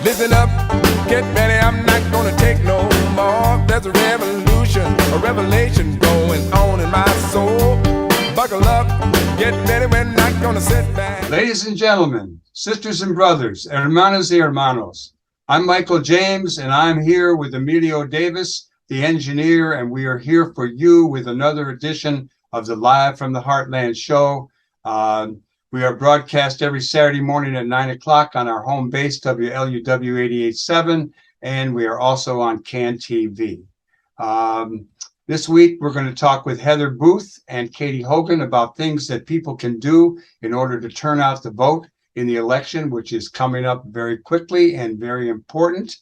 Listen up, get ready, I'm not gonna take no more. There's a revolution, a revelation going on in my soul. Buckle up, get ready, we're not gonna sit back. Ladies and gentlemen, sisters and brothers, hermanas y hermanos, I'm Michael James, and I'm here with Emilio Davis, the engineer, and we are here for you with another edition of the Live from the Heartland show. We are broadcast every Saturday morning at 9 o'clock on our home base, WLUW 88.7, and we are also on CAN TV. This week, we're going to talk with Heather Booth and Katy Hogan about things that people can do in order to turn out the vote in the election, which is coming up very quickly and very important.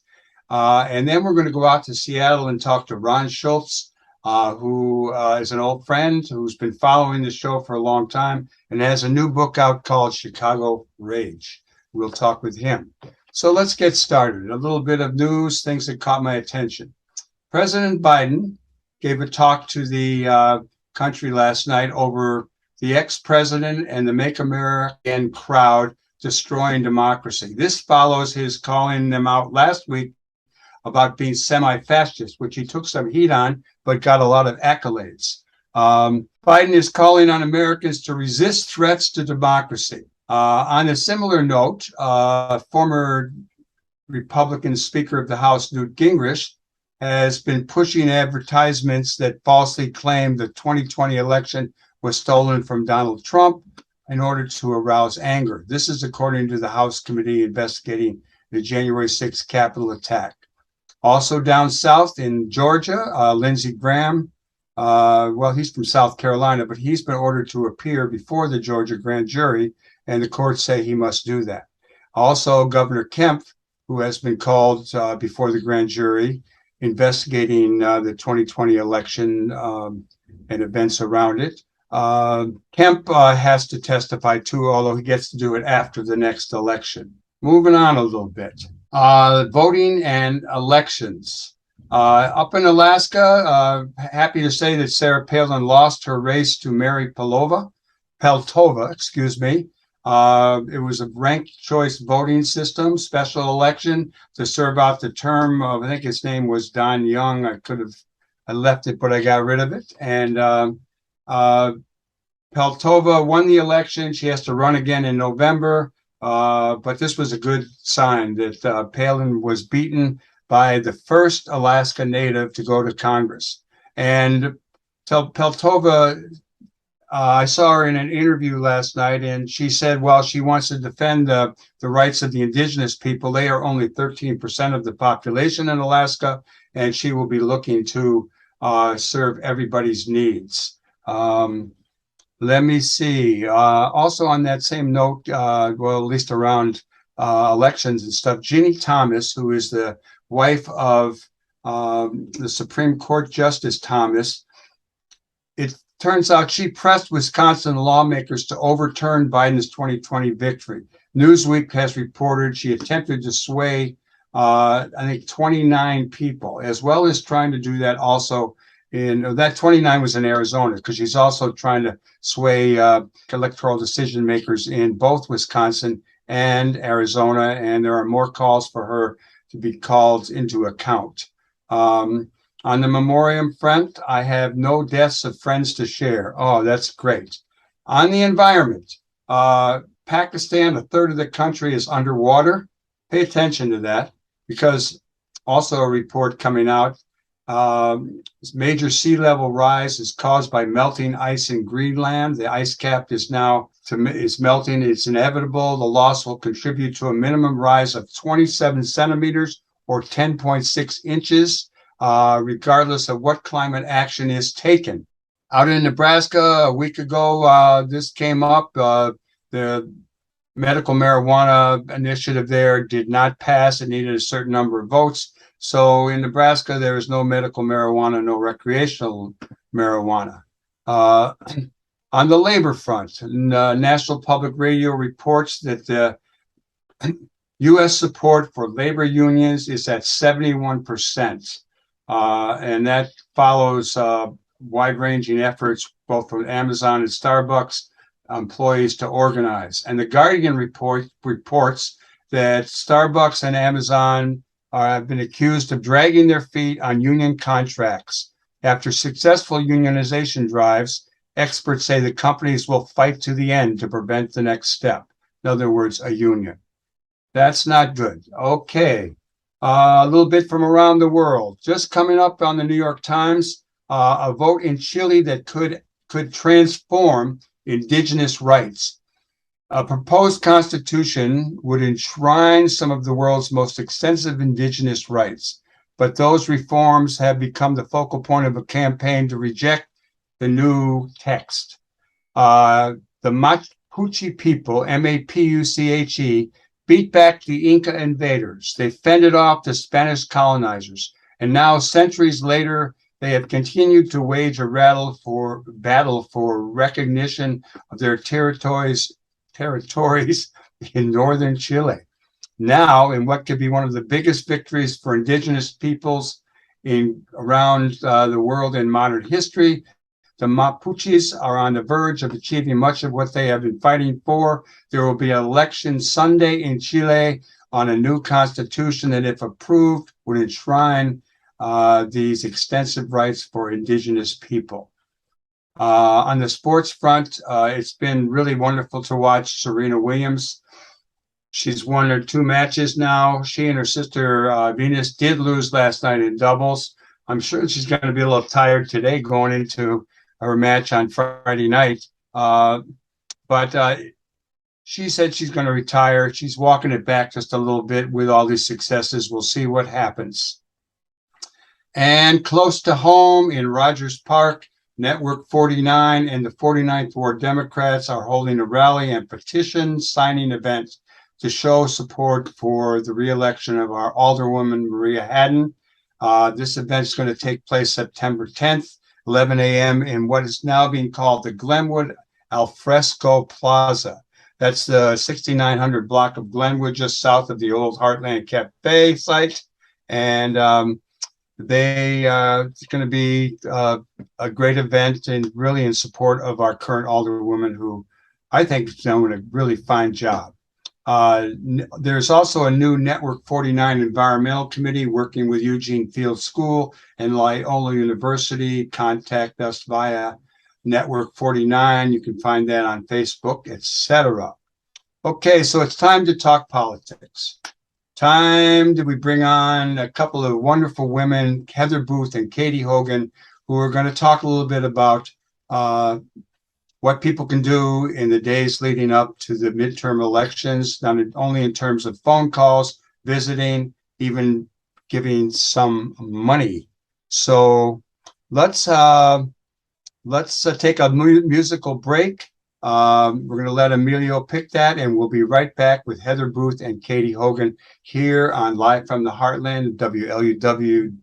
And then we're going to go out to Seattle and talk to Ron Schulz, who is an old friend who's been following the show for a long time and has a new book out called Chicago Rage. We'll talk with him. So let's get started. A little bit of news, things that caught my attention. President Biden gave a talk to the country last night over the ex-president and the Make America Again crowd destroying democracy. This follows his calling them out last week about being semi-fascist, which he took some heat on, but got a lot of accolades. Biden is calling on Americans to resist threats to democracy. On a similar note, former Republican Speaker of the House, Newt Gingrich, has been pushing advertisements that falsely claim the 2020 election was stolen from Donald Trump in order to arouse anger. This is according to the House committee investigating the January 6th Capitol attack. Also down south in Georgia, Lindsey Graham, well, he's from South Carolina, but he's been ordered to appear before the Georgia grand jury, and the courts say he must do that. Also, Governor Kemp, who has been called before the grand jury, investigating the 2020 election and events around it. Kemp has to testify too, although he gets to do it after the next election. Moving on a little bit. Voting and elections. Up in Alaska, happy to say that Sarah Palin lost her race to Mary Peltova. It was a ranked choice voting system, special election to serve out the term of, I think his name was Don Young. I left it, but I got rid of it. And Peltova won the election. She has to run again in November. But this was a good sign that Palin was beaten by the first Alaska Native to go to Congress. And Peltova, I saw her in an interview last night, and she said, well, she wants to defend the rights of the indigenous people. They are only 13% of the population in Alaska, and she will be looking to serve everybody's needs. Let me see. Also on that same note, well, at least around elections and stuff, Ginny Thomas, who is the wife of the Supreme Court Justice Thomas, it turns out she pressed Wisconsin lawmakers to overturn Biden's 2020 victory. Newsweek has reported she attempted to sway, I think, 29 people, as well as trying to do that also that 29 was in Arizona, because she's also trying to sway electoral decision makers in both Wisconsin and Arizona, and there are more calls for her to be called into account. On the memoriam front, I have no deaths of friends to share. Oh, that's great. On the environment, Pakistan, a third of the country is underwater. Pay attention to that, because also a report coming out, major sea level rise is caused by melting ice in Greenland. The ice cap is melting. It's inevitable. The loss will contribute to a minimum rise of 27 centimeters or 10.6 inches, regardless of what climate action is taken. Out in Nebraska, a week ago, this came up. The medical marijuana initiative there did not pass. It needed a certain number of votes. So in Nebraska, there is no medical marijuana, no recreational marijuana. On the labor front, National Public Radio reports that the U.S. support for labor unions is at 71%. And that follows wide-ranging efforts both from Amazon and Starbucks employees to organize. And the Guardian reports that Starbucks and Amazon have been accused of dragging their feet on union contracts. After successful unionization drives, experts say the companies will fight to the end to prevent the next step. In other words, a union. That's not good. Okay. A little bit from around the world. Just coming up on the New York Times, a vote in Chile that could transform indigenous rights. A proposed constitution would enshrine some of the world's most extensive indigenous rights, but those reforms have become the focal point of a campaign to reject the new text. The Mapuche people, Mapuche, beat back the Inca invaders. They fended off the Spanish colonizers, and now, centuries later, they have continued to wage a battle for recognition of their territories in northern Chile. Now, in what could be one of the biggest victories for indigenous peoples around the world in modern history, the Mapuches are on the verge of achieving much of what they have been fighting for. There will be an election Sunday in Chile on a new constitution that, if approved, would enshrine these extensive rights for indigenous people. On the sports front, it's been really wonderful to watch Serena Williams. She's won her 2 matches now. She and her sister Venus did lose last night in doubles. I'm sure she's going to be a little tired today going into her match on Friday night. But she said she's going to retire. She's walking it back just a little bit with all these successes. We'll see what happens. And close to home in Rogers Park, Network 49 and the 49th Ward Democrats are holding a rally and petition signing event to show support for the re-election of our Alderwoman Maria Hadden. This event is going to take place September 10th, 11 a.m. in what is now being called the Glenwood Alfresco Plaza. That's the 6900 block of Glenwood, just south of the old Heartland Cafe site. And it's going to be a great event and really in support of our current Alderwoman, who I think is doing a really fine job. There's also a new Network 49 Environmental Committee working with Eugene Field School and Loyola University. Contact us via Network 49. You can find that on Facebook, etc. Okay, so it's time to talk politics. Time did we bring on a couple of wonderful women, Heather Booth and Katy Hogan, who are going to talk a little bit about what people can do in the days leading up to the midterm elections, not only in terms of phone calls, visiting, even giving some money. So let's take a musical break. We're going to let Emilio pick that, and we'll be right back with Heather Booth and Katy Hogan here on Live from the Heartland, WLUW.org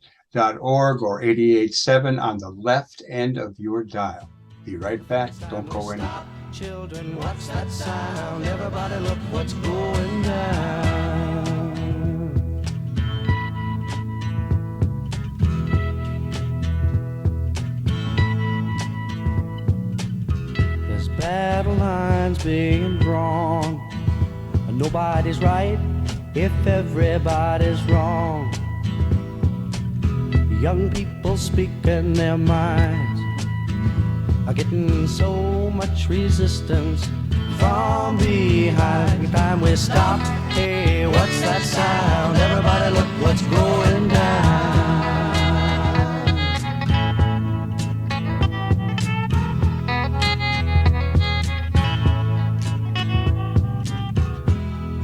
or 88.7 on the left end of your dial. Be right back. Don't go anywhere. Children, what's that sound? Everybody look what's going down. There's battle lines being drawn. Nobody's right if everybody's wrong. Young people speaking their minds are getting so much resistance from behind. Time we stop. Hey, what's that sound? Everybody look what's going down.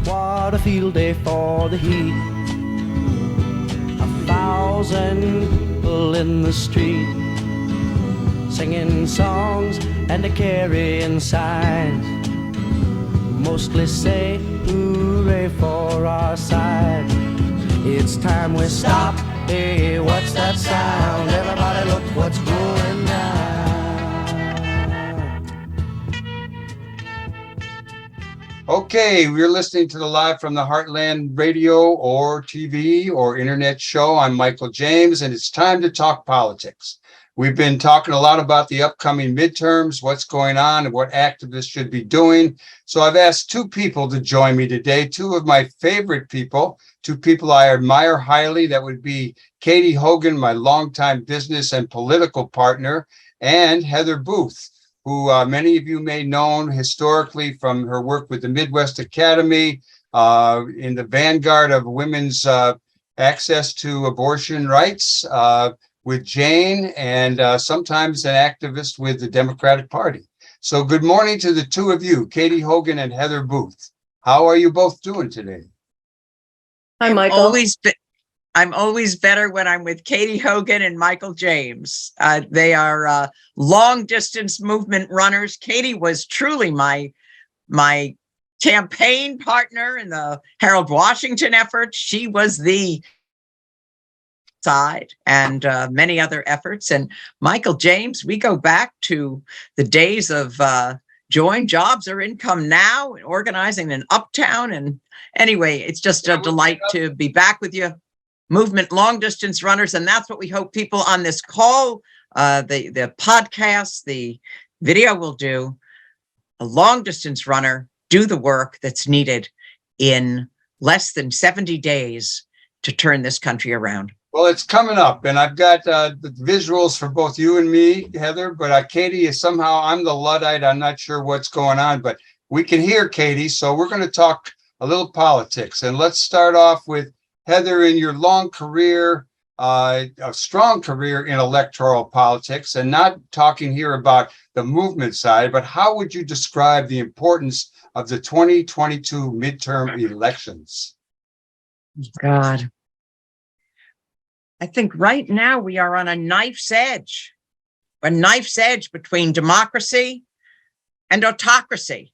What a field day for the heat. 1,000 people in the street, singing songs and a carrying signs. Mostly say hooray for our side. It's time we stop. Hey, what's that sound? Everybody look what's going down. Okay, we're listening to the Live from the Heartland radio or TV or internet show. I'm Michael James, and it's time to talk politics. We've been talking a lot about the upcoming midterms, what's going on and what activists should be doing. So I've asked two people to join me today, two of my favorite people, two people I admire highly. That would be Katy Hogan, my longtime business and political partner, and Heather Booth, who many of you may know historically from her work with the Midwest Academy, in the vanguard of women's access to abortion rights, with Jane, and sometimes an activist with the Democratic Party. So good morning to the two of you, Katy Hogan and Heather Booth. How are you both doing today? Hi, Michael. I'm always better when I'm with Katy Hogan and Michael James. They are long distance movement runners. Katy was truly my campaign partner in the Harold Washington effort. She was the side and many other efforts. And Michael James, we go back to the days of Join Jobs or Income Now, organizing in Uptown. And anyway, it's just a delight to be back with you, movement long distance runners. And that's what we hope people on this call, the podcast, the video will do. A long distance runner do the work that's needed in less than 70 days to turn this country around. Well, it's coming up, and I've got the visuals for both you and me, Heather, but Katy is somehow, I'm the Luddite. I'm not sure what's going on, but we can hear Katy, so we're going to talk a little politics. And let's start off with Heather, in your long career, a strong career in electoral politics, and not talking here about the movement side, but how would you describe the importance of the 2022 midterm elections? God. I think right now we are on a knife's edge between democracy and autocracy.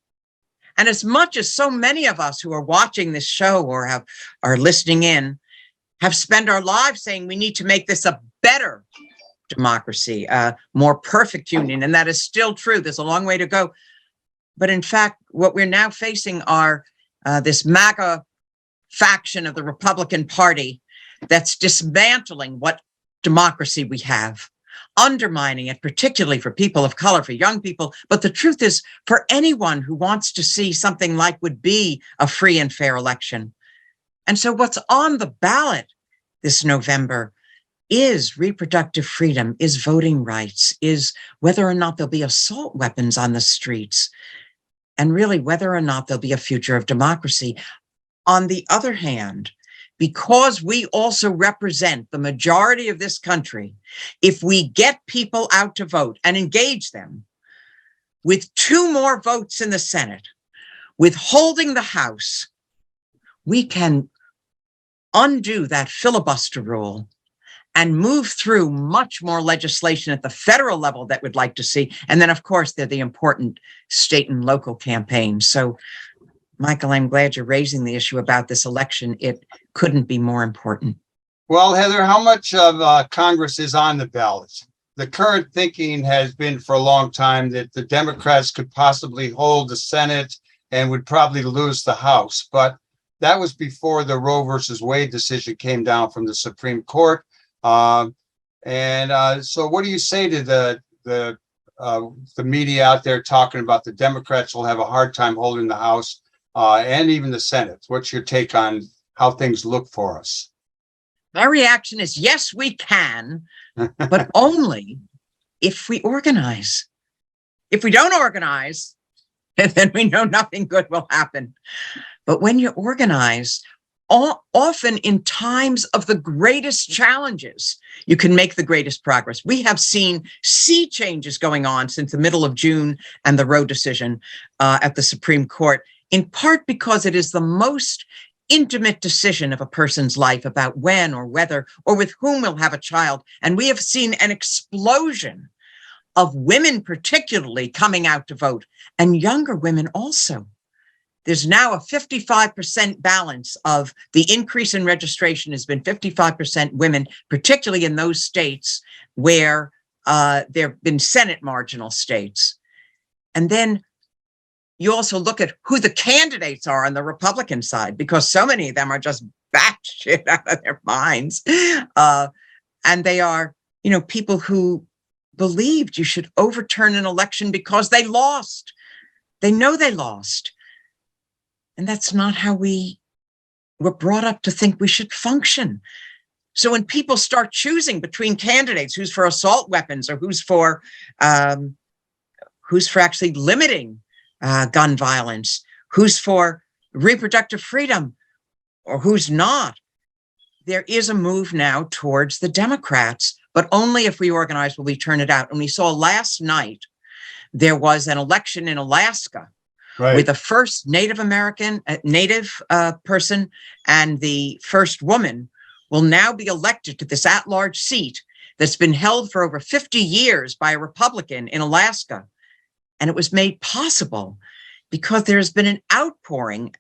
And as much as so many of us who are watching this show or are listening in have spent our lives saying we need to make this a better democracy, a more perfect union, and that is still true. There's a long way to go. But in fact, what we're now facing are this MAGA faction of the Republican Party that's dismantling what democracy we have, undermining it, particularly for people of color, for young people. But the truth is, for anyone who wants to see something like would be a free and fair election. And so what's on the ballot this November is reproductive freedom, is voting rights, is whether or not there'll be assault weapons on the streets, and really whether or not there'll be a future of democracy. On the other hand, because we also represent the majority of this country, if we get people out to vote and engage them with 2 more votes in the Senate, with holding the House, we can undo that filibuster rule and move through much more legislation at the federal level that we'd like to see. And then, of course, they're the important state and local campaigns. So, Michael, I'm glad you're raising the issue about this election. It couldn't be more important. Well, Heather, how much of Congress is on the ballot? The current thinking has been for a long time that the Democrats could possibly hold the Senate and would probably lose the House. But that was before the Roe versus Wade decision came down from the Supreme Court. So what do you say to the media out there talking about the Democrats will have a hard time holding the House and even the Senate? What's your take on how things look for us? My reaction is, yes, we can, but only if we organize. If we don't organize, then we know nothing good will happen. But when you organize, often in times of the greatest challenges, you can make the greatest progress. We have seen sea changes going on since the middle of June and the Roe decision at the Supreme Court, in part because it is the most intimate decision of a person's life about when or whether or with whom we'll have a child. And we have seen an explosion of women particularly coming out to vote, and younger women also. There's now a 55% balance of the increase in registration has been 55% women, particularly in those states where there have been Senate marginal states. And then you also look at who the candidates are on the Republican side, because so many of them are just batshit out of their minds. And they are, people who believed you should overturn an election because they lost. They know they lost. And that's not how we were brought up to think we should function. So when people start choosing between candidates, who's for assault weapons or who's for actually limiting gun violence, who's for reproductive freedom, or who's not, there is a move now towards the Democrats, but only if we organize will we turn it out. And we saw last night, there was an election in Alaska with the first Native American, person and the first woman will now be elected to this at-large seat that's been held for over 50 years by a Republican in Alaska. And it was made possible because there's been an outpouring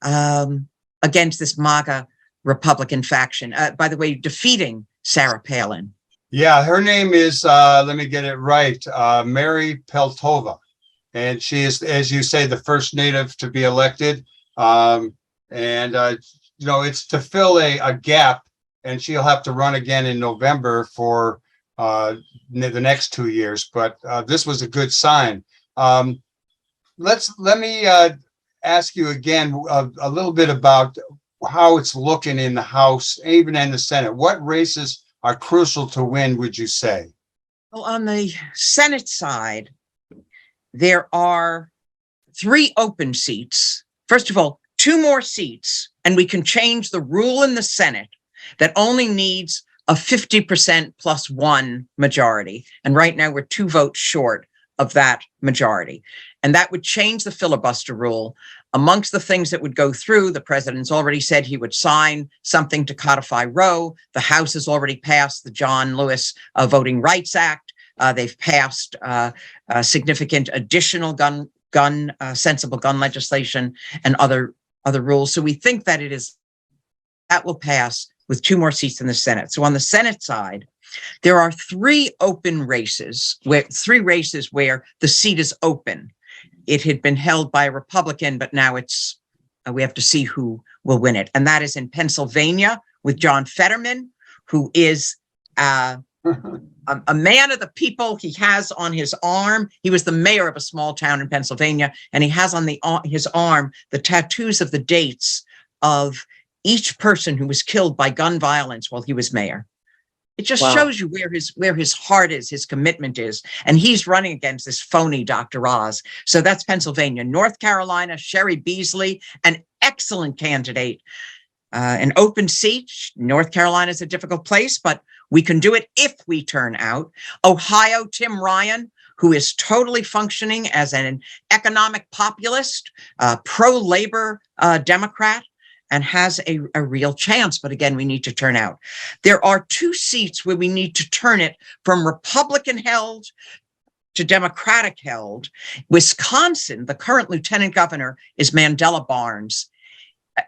against this MAGA Republican faction, by the way, defeating Sarah Palin. Yeah, her name is, let me get it right, Mary Peltova. And she is, as you say, the first Native to be elected. It's to fill a gap, and she'll have to run again in November for the next 2 years. But this was a good sign. Let me ask you again a little bit about how it's looking in the House, even in the Senate. What races are crucial to win, would you say? Well, on the Senate side, there are 3 open seats. First of all, 2 more seats, and we can change the rule in the Senate that only needs a 50% plus 1 majority. And right now we're 2 votes short of that majority. And that would change the filibuster rule. Amongst the things that would go through, the president's already said he would sign something to codify Roe. The House has already passed the John Lewis Voting Rights Act. They've passed significant additional sensible gun legislation and other rules. So we think that that will pass with 2 more seats in the Senate. So on the Senate side, there are 3 open races, 3 races where the seat is open. It had been held by a Republican, but now we have to see who will win it. And that is in Pennsylvania with John Fetterman, who is a man of the people. He has on his arm, he was the mayor of a small town in Pennsylvania, and he has on his arm the tattoos of the dates of each person who was killed by gun violence while he was mayor. It just shows you where his heart is, his commitment is. And he's running against this phony Dr. Oz. So that's Pennsylvania. North Carolina, Sherry Beasley, an excellent candidate. An open seat. North Carolina is a difficult place, but we can do it if we turn out. Ohio, Tim Ryan, who is totally functioning as an economic populist, pro-labor Democrat, and has a real chance. But again, we need to turn out. There are 2 seats where we need to turn it from Republican held to Democratic held. Wisconsin, the current lieutenant governor is Mandela Barnes.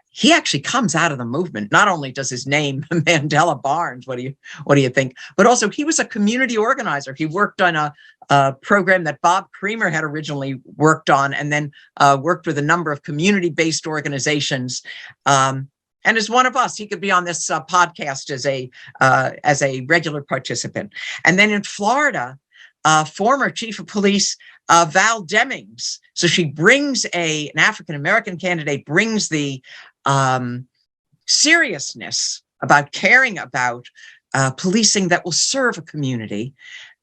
He actually comes out of the movement. Not only does his name Mandela Barnes, what do you think? But also he was a community organizer. He worked on a program that Bob Creamer had originally worked on, and then worked with a number of community-based organizations. And as one of us, he could be on this podcast as a regular participant. And then in Florida, former chief of police Val Demings. So she brings an African-American candidate, brings the seriousness about caring about policing that will serve a community,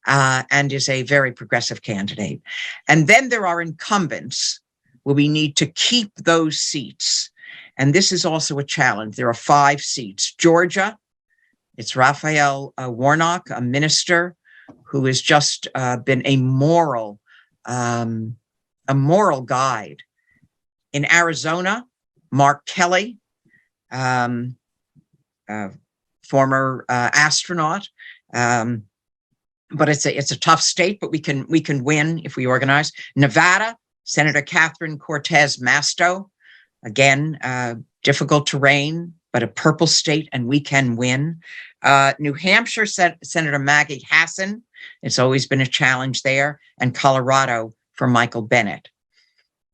and is a very progressive candidate. And then there are incumbents where we need to keep those seats. And this is also a challenge. There are 5 seats. Georgia, it's Raphael Warnock, a minister who has just been a moral guide. In Arizona, Mark Kelly, former astronaut. But it's a tough state, but we can win if we organize. Nevada, Senator Catherine Cortez Masto, again, difficult terrain, but a purple state, and we can win. New Hampshire, Senator Maggie Hassan. It's always been a challenge there. And Colorado for Michael Bennet.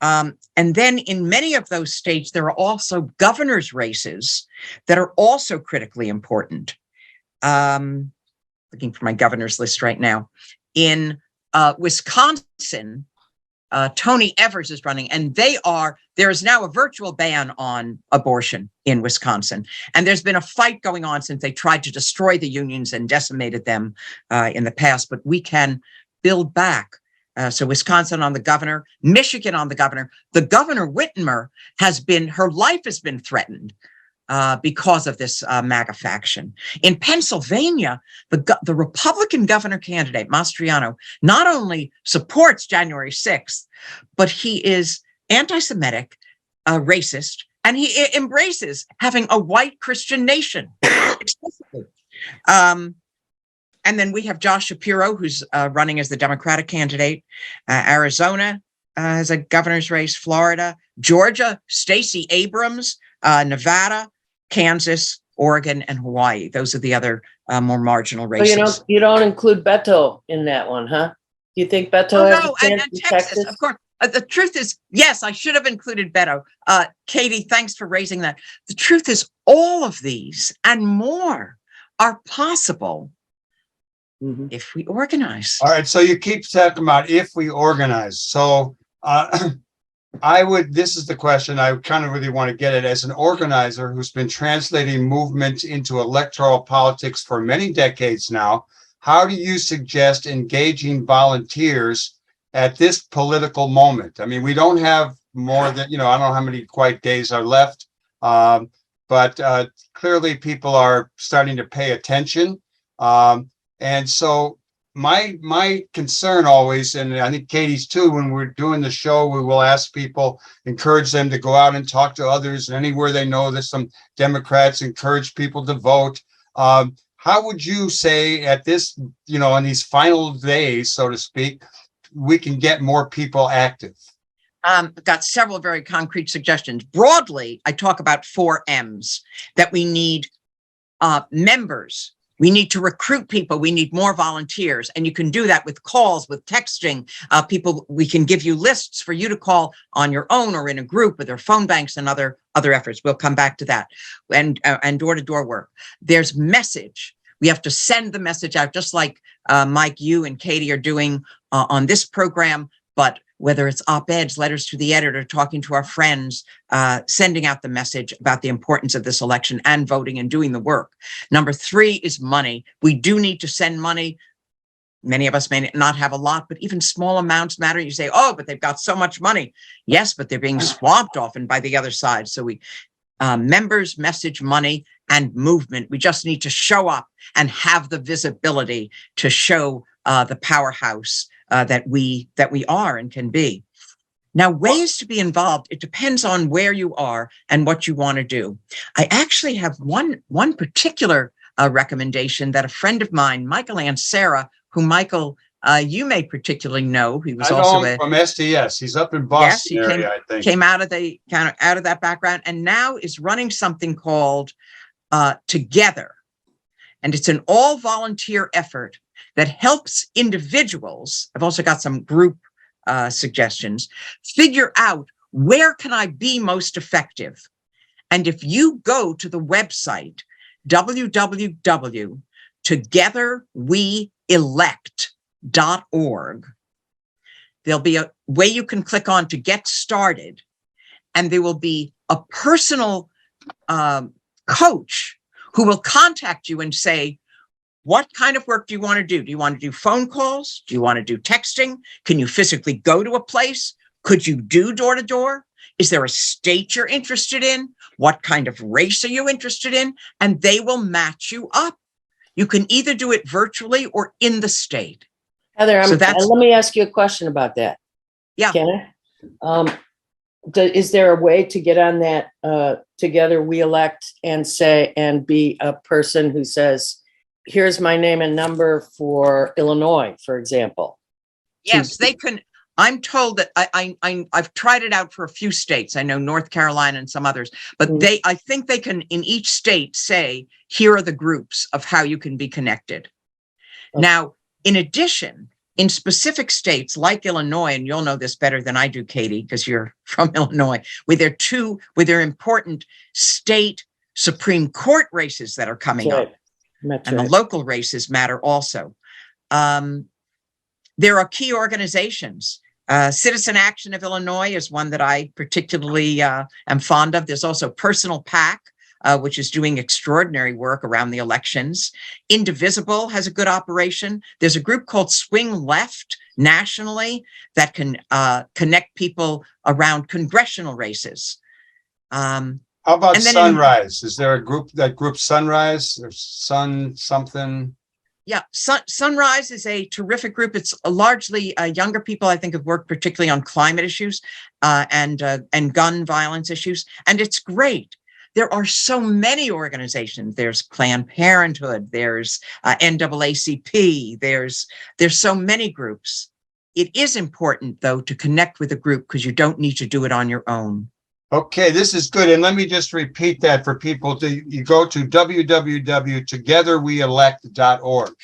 And then in many of those states, there are also governor's races that are also critically important. Looking for my governor's list right now. in Wisconsin. Tony Evers is running, and there is now a virtual ban on abortion in Wisconsin. And there's been a fight going on since they tried to destroy the unions and decimated them in the past, but we can build back. So Wisconsin on the governor, Michigan on the governor. The governor Whitmer her life has been threatened because of this MAGA faction. In Pennsylvania, the Republican governor candidate, Mastriano, not only supports January 6th, but he is anti-Semitic, racist, and he embraces having a white Christian nation explicitly. And then we have Josh Shapiro, who's running as the Democratic candidate. Arizona has a governor's race, Florida, Georgia, Stacey Abrams, Nevada, Kansas, Oregon, and Hawaii. Those are the other more marginal races. So you don't include Beto in that one, huh? Do you think Beto has a chance in Texas? Of course. The truth is, yes, I should have included Beto. Katie, thanks for raising that. The truth is, all of these and more are possible if we organize. All right. So you keep talking about if we organize. So this is the question I kind of really want to get at. As an organizer who's been translating movement into electoral politics for many decades now, how do you suggest engaging volunteers at this political moment? I mean, we don't have more than, I don't know how many quiet days are left, but clearly people are starting to pay attention. And so my concern always, and I think Katie's too, when we're doing the show, we will ask people, encourage them to go out and talk to others, and anywhere they know there's some Democrats, encourage people to vote. How would you say at this, in these final days, so to speak, we can get more people active? I've got several very concrete suggestions. Broadly, I talk about 4 M's, that we need members. We need to recruit people. We need more volunteers. And you can do that with calls, with texting. People, we can give you lists for you to call on your own or in a group with their phone banks and other efforts. We'll come back to that. And door-to-door work. There's message. We have to send the message out, just like Mike, you and Katie are doing on this program. But whether it's op-eds, letters to the editor, talking to our friends, sending out the message about the importance of this election and voting and doing the work. Number 3 is money. We do need to send money. Many of us may not have a lot, but even small amounts matter. You say, oh, but they've got so much money. Yes, but they're being swamped often by the other side. So we members, message, money, and movement. We just need to show up and have the visibility to show the powerhouse that we are and can be. Now, ways to be involved, it depends on where you are and what you want to do. I actually have one particular recommendation that a friend of mine, Michael Ansara, who Michael, you may particularly know, he was also from STS. He's up in Boston area, I think. Came out of that background and now is running something called Together. And it's an all volunteer effort that helps individuals. I've also got some group suggestions, figure out where can I be most effective. And if you go to the website, www.togetherweelect.org, there'll be a way you can click on to get started. And there will be a personal coach who will contact you and say, what kind of work do you want to do? Do you want to do phone calls? Do you want to do texting? Can you physically go to a place? Could you do door-to-door? Is there a state you're interested in? What kind of race are you interested in? And they will match you up. You can either do it virtually or in the state. Heather, let me ask you a question about that. Yeah. Can I? Is there a way to get on that Together We Elect and be a person who says, here's my name and number for Illinois, for example? Yes, they can. I'm told that I've tried it out for a few states. I know North Carolina and some others, but I think they can in each state say, here are the groups of how you can be connected. Okay. Now, in addition, in specific states like Illinois, and you'll know this better than I do, Katie, because you're from Illinois, with their important state Supreme Court races that are coming up. And the local races matter also. there are key organizations. Citizen Action of Illinois is one that I particularly am fond of. There's also Personal PAC, which is doing extraordinary work around the elections. Indivisible has a good operation. There's a group called Swing Left nationally that can connect people around congressional races. How about and then Sunrise? Is there a group, that group Sunrise or Sun something? Yeah, Sunrise is a terrific group. It's largely younger people, I think, have worked particularly on climate issues and gun violence issues. And it's great. There are so many organizations. There's Planned Parenthood. There's NAACP. There's so many groups. It is important, though, to connect with a group because you don't need to do it on your own. Okay, this is good. And let me just repeat that for people. You go to www.togetherweelect.org.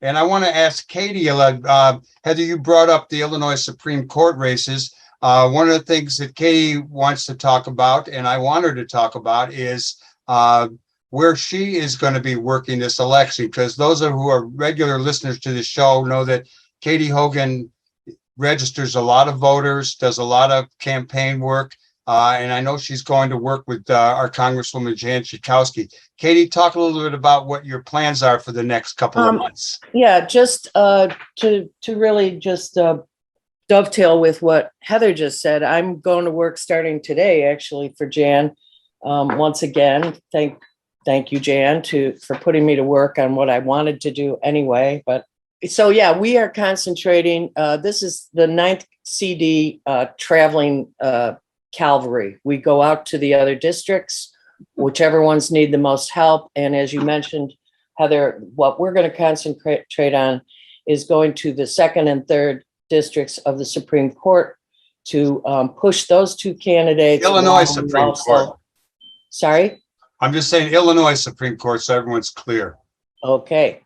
And I want to ask Katy, Heather, you brought up the Illinois Supreme Court races. One of the things that Katy wants to talk about, and I want her to talk about, is where she is going to be working this election. Because those who are regular listeners to the show know that Katy Hogan registers a lot of voters, does a lot of campaign work. And I know she's going to work with our Congresswoman Jan Schakowsky. Katy, talk a little bit about what your plans are for the next couple of months. Yeah, just to really just dovetail with what Heather just said, I'm going to work starting today, actually, for Jan. Once again, thank you, Jan, for putting me to work on what I wanted to do anyway. But so, yeah, we are concentrating. This is the 9th CD traveling cavalry. We go out to the other districts, whichever ones need the most help. And as you mentioned, Heather, what we're going to concentrate on is going to the 2nd and 3rd districts of the Supreme Court to push those two candidates. Illinois Supreme Court. Sorry? I'm just saying Illinois Supreme Court, so everyone's clear. Okay.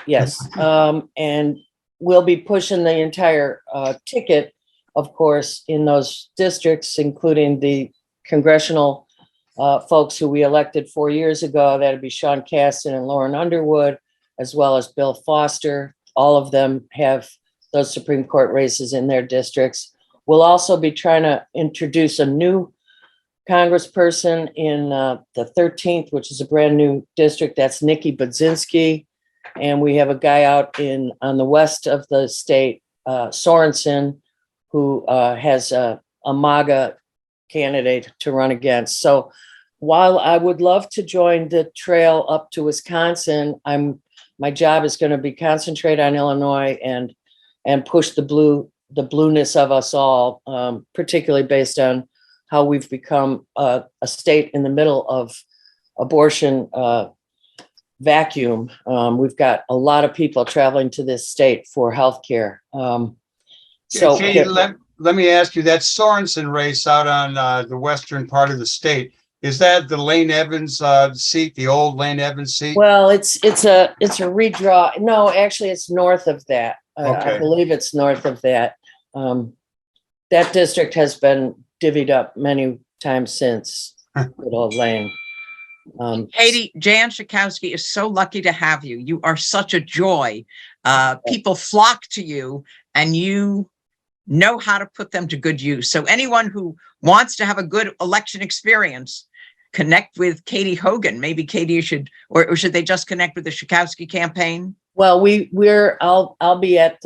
Yes. And we'll be pushing the entire ticket, of course, in those districts, including the congressional folks who we elected 4 years ago. That'd be Sean Casten and Lauren Underwood, as well as Bill Foster. All of them have those Supreme Court races in their districts. We'll also be trying to introduce a new congressperson in the 13th, which is a brand new district. That's Nikki Budzinski. And we have a guy out on the west of the state, Sorensen, who has a MAGA candidate to run against. So while I would love to join the trail up to Wisconsin, my job is going to be concentrate on Illinois and push the blueness of us all, particularly based on how we've become a state in the middle of abortion vacuum. We've got a lot of people traveling to this state for healthcare. So Katy, let me ask you, that Sorensen race out on the western part of the state, is that the Lane Evans seat, the old Lane Evans seat? Well, it's a redraw. No, actually, it's north of that. Okay. I believe it's north of that. That district has been divvied up many times since. Good old Lane. Katy, Jan Schakowsky is so lucky to have you. You are such a joy. People flock to you, and you know how to put them to good use. So anyone who wants to have a good election experience, connect with Katy Hogan. Maybe Katy should they just connect with the Schakowsky campaign? Well, I'll be at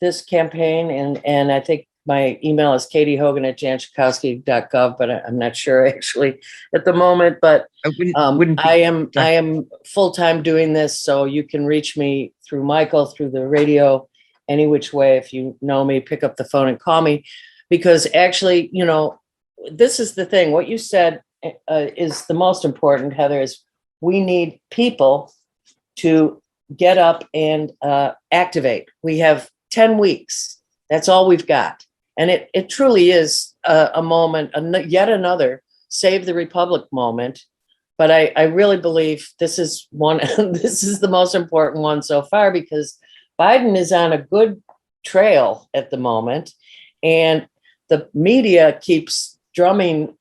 this campaign, and I think my email is katyhogan@janschakowsky.gov, but I'm not sure actually at the moment. But I am full-time doing this, so you can reach me through Michael, through the radio, any which way. If you know me, pick up the phone and call me, because actually, this is the thing. What you said is the most important, Heather, is we need people to get up and activate. We have 10 weeks. That's all we've got. And it truly is a moment, yet another Save the Republic moment. But I really believe this is this is the most important one so far, because Biden is on a good trail at the moment. And the media keeps drumming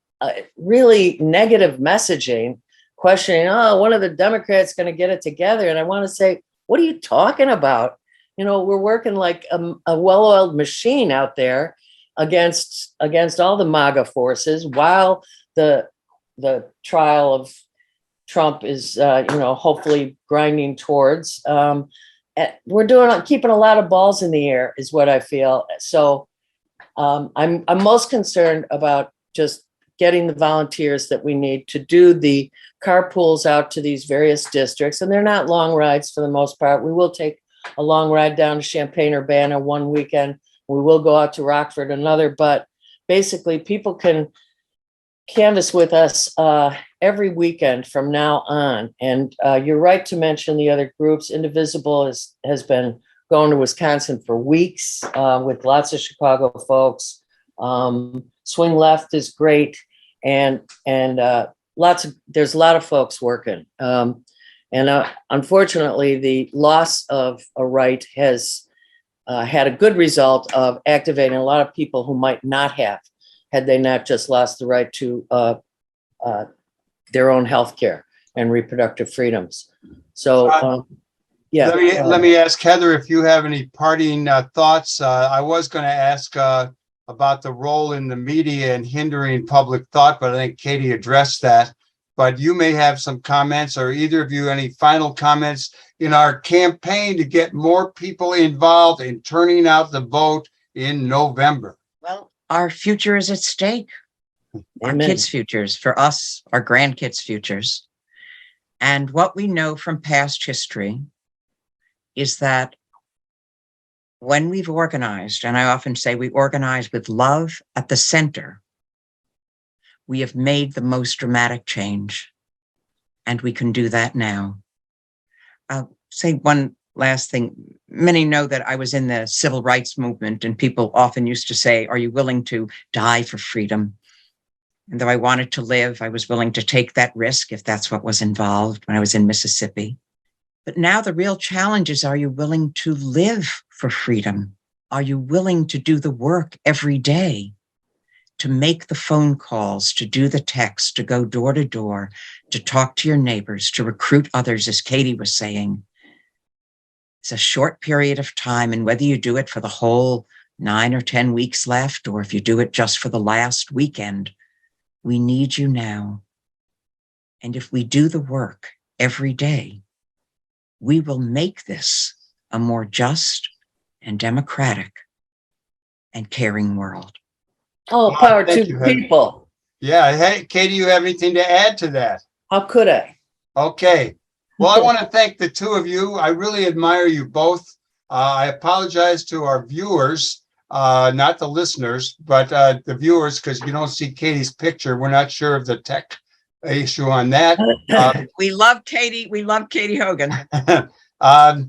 really negative messaging, questioning, one of the Democrats going to get it together. And I want to say, what are you talking about? we're working like a well-oiled machine out there against all the MAGA forces, while the trial of Trump is, hopefully grinding towards. We're keeping a lot of balls in the air, is what I feel. So I'm most concerned about just getting the volunteers that we need to do the carpools out to these various districts. And they're not long rides for the most part. We will take a long ride down to Champaign-Urbana one weekend. We will go out to Rockford another, but basically people can canvass with us every weekend from now on. And you're right to mention the other groups. Indivisible has been going to Wisconsin for weeks with lots of Chicago folks. Swing Left is great. And there's a lot of folks working. Unfortunately, the loss of a right has had a good result of activating a lot of people who might not have, had they not just lost the right to their own health care and reproductive freedoms. So, yeah. Let me ask Heather if you have any parting thoughts. I was going to ask about the role in the media and hindering public thought, but I think Katy addressed that. But you may have some comments, or either of you, any final comments in our campaign to get more people involved in turning out the vote in November. Well, our future is at stake. Our Amen. kids' futures, for us, our grandkids' futures. And what we know from past history is that when we've organized, and I often say we organize with love at the center, we have made the most dramatic change. And we can do that now. I'll say one last thing. Many know that I was in the civil rights movement, and people often used to say, are you willing to die for freedom? And though I wanted to live, I was willing to take that risk if that's what was involved when I was in Mississippi. But now the real challenge is, are you willing to live for freedom? Are you willing to do the work every day, to make the phone calls, to do the texts, to go door to door, to talk to your neighbors, to recruit others, as Katy was saying? It's a short period of time, and whether you do it for the whole 9 or 10 weeks left, or if you do it just for the last weekend, we need you now. And if we do the work every day, we will make this a more just and democratic and caring world. All power to Thank you, the Heather. people. Yeah. Hey, Katy, you have anything to add to that? How could I? Okay. Well, I want to thank the two of you. I really admire you both. I apologize to our viewers, not the listeners, but the viewers, because you don't see Katy's picture. We're not sure of the tech issue on that. We love Katy. We love Katy Hogan. I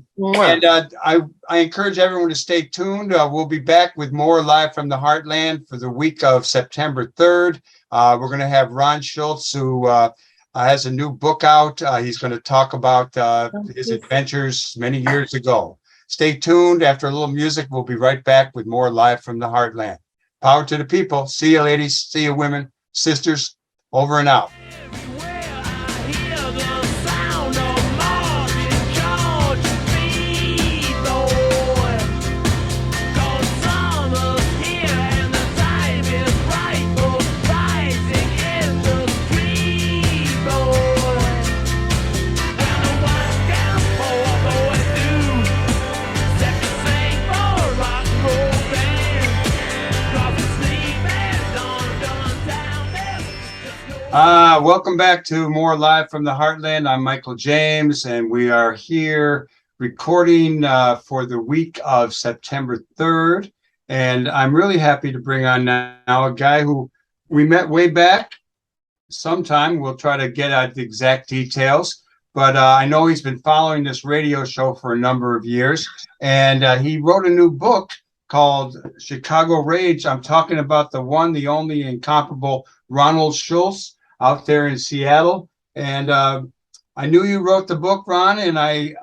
encourage everyone to stay tuned. We'll be back with more Live from the Heartland for the week of September 3rd. We're going to have Ron Schulz, who has a new book out. He's going to talk about his adventures many years ago. Stay tuned. After a little music, we'll be right back with more Live from the Heartland. Power to the people. See you, ladies. See you, women, sisters. Over and out. Welcome back to more Live from the Heartland. I'm Michael James, and we are here recording for the week of September 3rd. And I'm really happy to bring on now a guy who we met way back sometime. We'll try to get at the exact details, but I know he's been following this radio show for a number of years, and he wrote a new book called Chicago Rage. I'm talking about the one, the only, incomparable Ronald Schulz out there in Seattle. And I knew you wrote the book, Ron, and I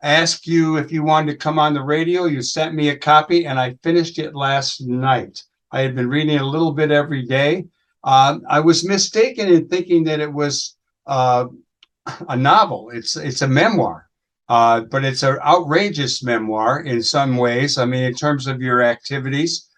asked you if you wanted to come on the radio. You sent me a copy, and I finished it last night. I had been reading it a little bit every day. I was mistaken in thinking that it was a novel. It's a memoir. but it's an outrageous memoir in some ways. I mean, in terms of your activities,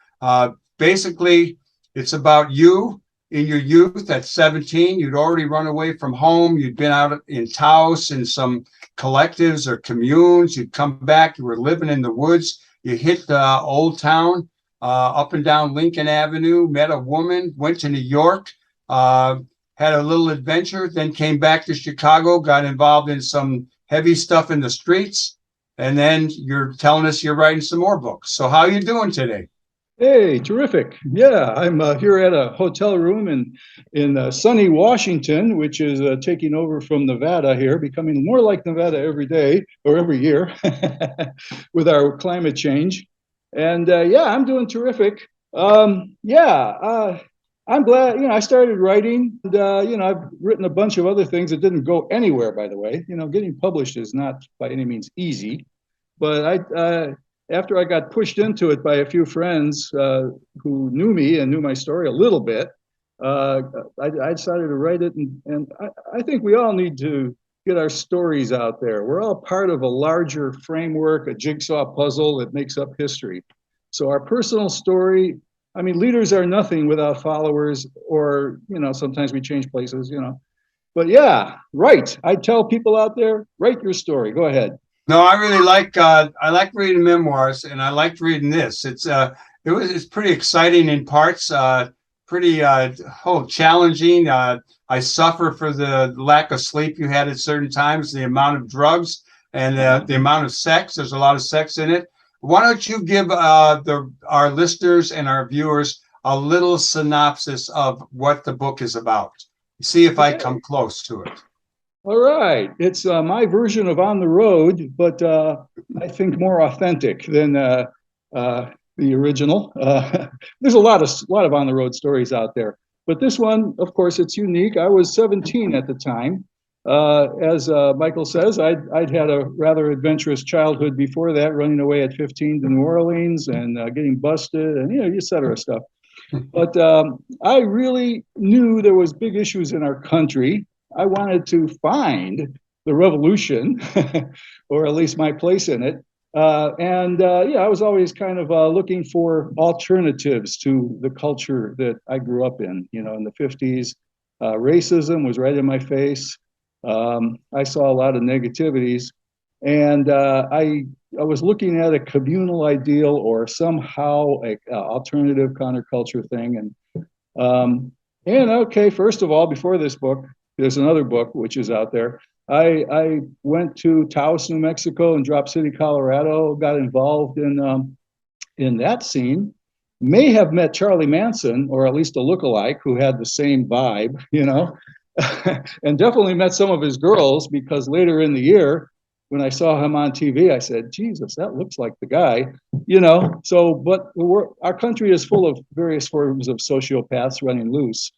basically, it's about you in your youth at 17. You'd already run away from home. You'd been out in Taos in some collectives or communes. You'd come back. You were living in the woods. You hit Old Town, up and down Lincoln Avenue, met a woman, went to New York, had a little adventure, then came back to Chicago, got involved in some heavy stuff in the streets, and then you're telling us you're writing some more books. So how are you doing today? Hey, terrific. Yeah, I'm here at a hotel room in sunny Washington, which is taking over from Nevada here, becoming more like Nevada every day or every year with our climate change. And yeah, I'm doing terrific. I'm glad, I started writing, and, I've written a bunch of other things that didn't go anywhere, by the way. Getting published is not by any means easy, but after I got pushed into it by a few friends who knew me and knew my story a little bit, I decided to write it. And I think we all need to get our stories out there. We're all part of a larger framework, a jigsaw puzzle that makes up history. So our personal story, I mean, leaders are nothing without followers, or, sometimes we change places, But yeah, write. I tell people out there, write your story. Go ahead. No, I really I like reading memoirs, and I liked reading this. It's pretty exciting in parts, pretty challenging. I suffer for the lack of sleep you had at certain times, the amount of drugs, and the amount of sex. There's a lot of sex in it. Why don't you give our listeners and our viewers a little synopsis of what the book is about? See if I come close to it. All right. It's my version of On the Road, but I think more authentic than the original. There's a lot of On the Road stories out there, but this one, of course, it's unique. I was 17 at the time. As Michael says, I'd had a rather adventurous childhood before that, running away at 15 to New Orleans and getting busted and, et cetera stuff. But I really knew there was big issues in our country. I wanted to find the revolution, or at least my place in it. I was always kind of looking for alternatives to the culture that I grew up in. In the 50s, racism was right in my face. I saw a lot of negativities, and I was looking at a communal ideal or somehow a alternative counterculture thing. And okay, first of all, before this book, there's another book which is out there. I went to Taos, New Mexico, and Drop City, Colorado. Got involved in that scene. May have met Charlie Manson, or at least a lookalike who had the same vibe, and definitely met some of his girls, because later in the year, when I saw him on TV, I said, Jesus, that looks like the guy, So, but our country is full of various forms of sociopaths running loose.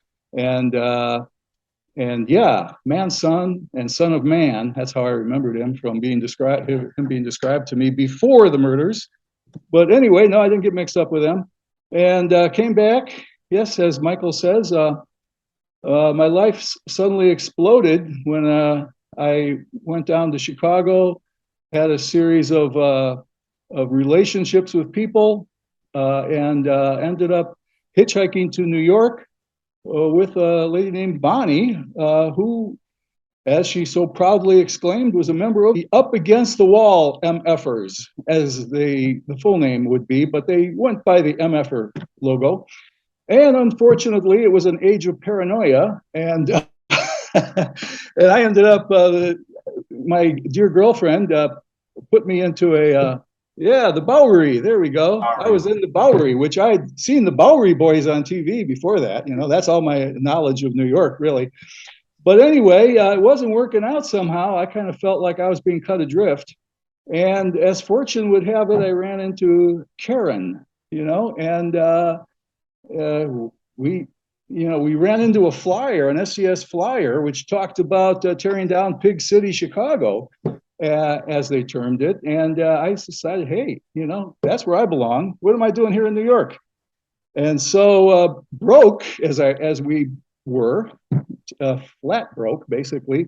And yeah, man's son and son of man, that's how I remembered him from being described to me before the murders. But anyway, no, I didn't get mixed up with them. And came back. Yes, as Michael says, my life suddenly exploded when I went down to Chicago, had a series of relationships with people, and ended up hitchhiking to New York with a lady named Bonnie, who, as she so proudly exclaimed, was a member of the Up Against the Wall MFers, as the full name would be, but they went by the MFer logo. And unfortunately, it was an age of paranoia, and and I ended up, my dear girlfriend put me into the Bowery. There we go. I was in the Bowery, which I'd seen the Bowery Boys on TV before that. That's all my knowledge of New York, really. But anyway, it wasn't working out somehow. I kind of felt like I was being cut adrift. And as fortune would have it, I ran into Karen, and we ran into a flyer, an SCS flyer, which talked about tearing down Pig City, Chicago, as they termed it. And I decided, hey, that's where I belong. What am I doing here in New York? And so broke, as we were, flat broke, basically,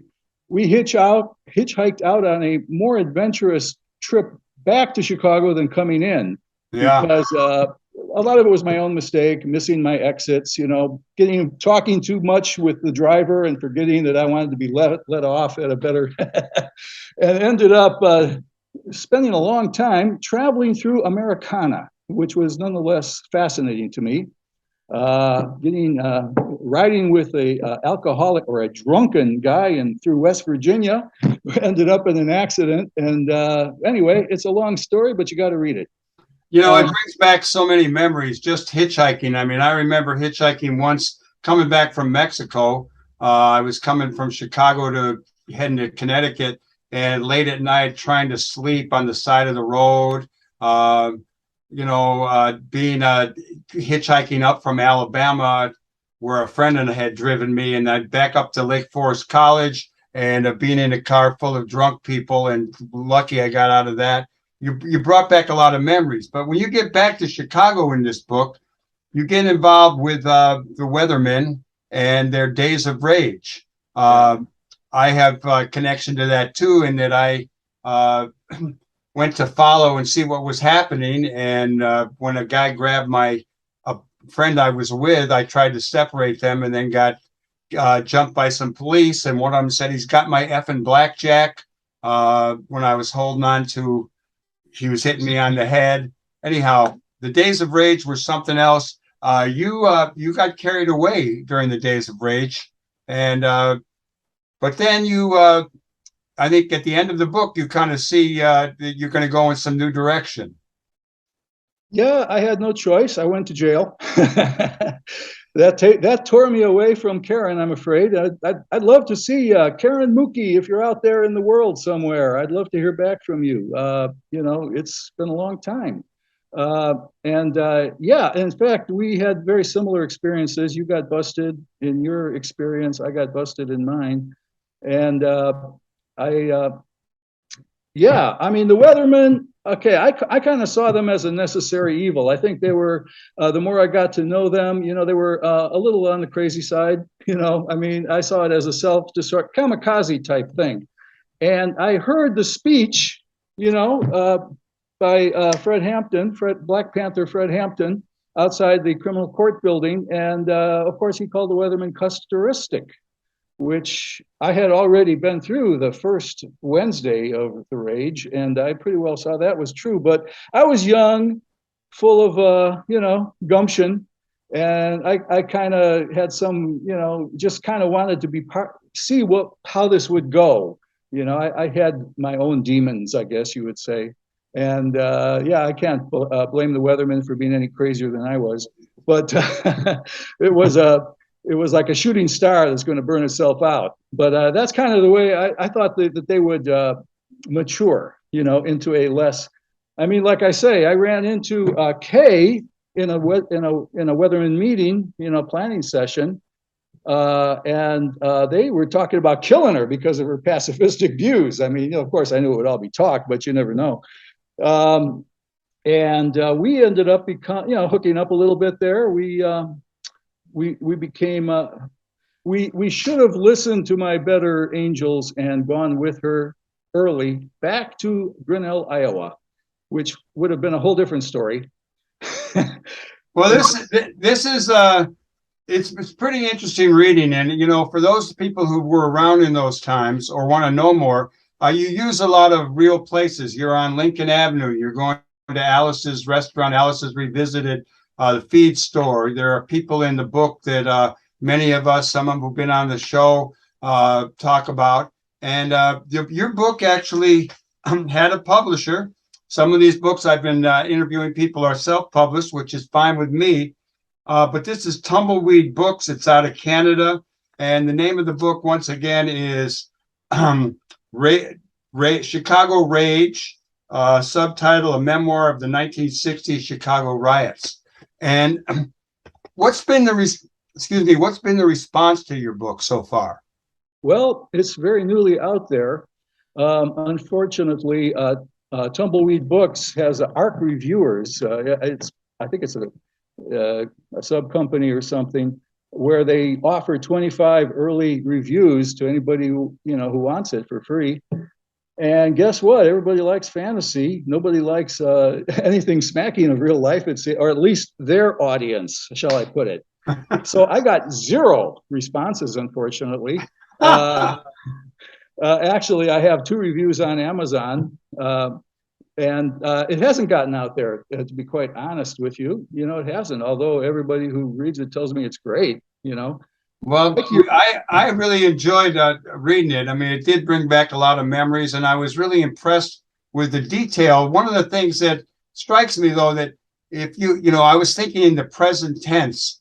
we hitchhiked out on a more adventurous trip back to Chicago than coming in. Yeah. Because a lot of it was my own mistake, missing my exits, talking too much with the driver and forgetting that I wanted to be let off at a better, and ended up spending a long time traveling through Americana, which was nonetheless fascinating to me. Riding with a alcoholic or a drunken guy through West Virginia, who ended up in an accident. And anyway, it's a long story, but you got to read it. It brings back so many memories, just hitchhiking. I mean, I remember hitchhiking once coming back from Mexico. I was coming from Chicago to heading to Connecticut, and late at night trying to sleep on the side of the road. Being hitchhiking up from Alabama, where a friend had driven me, and I'd back up to Lake Forest College, and being in a car full of drunk people, and lucky I got out of that. You brought back a lot of memories. But when you get back to Chicago in this book, you get involved with the Weathermen and their days of rage. I have a connection to that too, in that I went to follow and see what was happening. And when a guy grabbed a friend I was with, I tried to separate them, and then got jumped by some police. And one of them said he's got my effing blackjack when I was holding on to. He was hitting me on the head. Anyhow, the days of rage were something else. You got carried away during the days of rage, and but then I think at the end of the book, you kind of see that you're going to go in some new direction. Yeah, I had no choice. I went to jail. That tore me away from Karen, I'm afraid. I'd love to see Karen Mookie, if you're out there in the world somewhere. I'd love to hear back from you. It's been a long time. In fact, we had very similar experiences. You got busted in your experience. I got busted in mine. And the Weathermen, okay, I kind of saw them as a necessary evil. I think they were, the more I got to know them, they were a little on the crazy side. I saw it as a self-destruct, kamikaze type thing. And I heard the speech, by Black Panther Fred Hampton, outside the criminal court building. And of course, he called the Weathermen custoristic, which I had already been through the first Wednesday of the rage, and I pretty well saw that was true. But I was young, full of gumption, and I kind of had some, just kind of wanted to see how this would go. I had my own demons, I guess you would say. And I can't blame the Weathermen for being any crazier than I was, but it was like a shooting star that's going to burn itself out. But that's kind of the way I thought that they would mature, into a less. Like I say, I ran into Kay in a Weatherman meeting, planning session, and they were talking about killing her because of her pacifistic views. Of course, I knew it would all be talk, but you never know. We ended up hooking up a little bit there. We became, we should have listened to my better angels and gone with her early back to Grinnell, Iowa, which would have been a whole different story. Well, this is it's pretty interesting reading. And, for those people who were around in those times or want to know more, you use a lot of real places. You're on Lincoln Avenue. You're going to Alice's restaurant, Alice's Revisited, the feed store. There are people in the book that many of us, some of them who've been on the show, talk about. And your book actually had a publisher. Some of these books I've been interviewing people are self-published, which is fine with me. But this is Tumbleweed Books. It's out of Canada. And the name of the book, once again, is Chicago Rage, subtitle, A Memoir of the 1960s Chicago Riots. And what's been the response to your book so far? Well, it's very newly out there. Unfortunately, Tumbleweed Books has ARC Reviewers. I think it's a sub company or something. where they offer 25 early reviews to anybody who wants it for free. And guess what? Everybody likes fantasy. Nobody likes anything smacking of real life. Or at least their audience, shall I put it? So I got 0 responses, unfortunately. Actually, I have 2 reviews on Amazon, and it hasn't gotten out there, to be quite honest with you. It hasn't, although everybody who reads it tells me it's great, Well, I really enjoyed reading it. I mean, it did bring back a lot of memories, and I was really impressed with the detail. One of the things that strikes me, though, that if I was thinking in the present tense,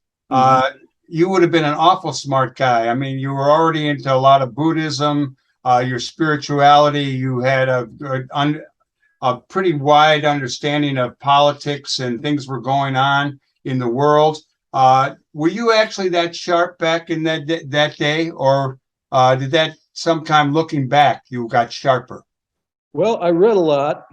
you would have been an awful smart guy. I mean, you were already into a lot of Buddhism, your spirituality. You had a pretty wide understanding of politics and things were going on in the world. Were you actually that sharp back in that day, or did that sometime looking back you got sharper? Well, I read a lot,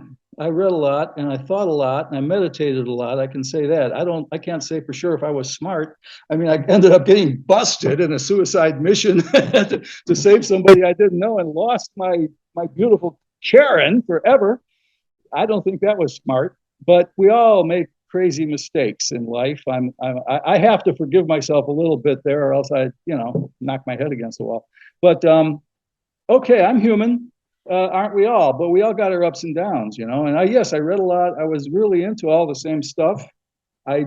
and I thought a lot, and I meditated a lot. I can say that. I can't say for sure if I was smart. I mean, I ended up getting busted in a suicide mission to save somebody I didn't know, and lost my beautiful Karen forever. I don't think that was smart, but we all make crazy mistakes in life. I have to forgive myself a little bit there, or else I knock my head against the wall. But okay, I'm human, aren't we all? But we all got our ups and downs, And yes, I read a lot. I was really into all the same stuff. I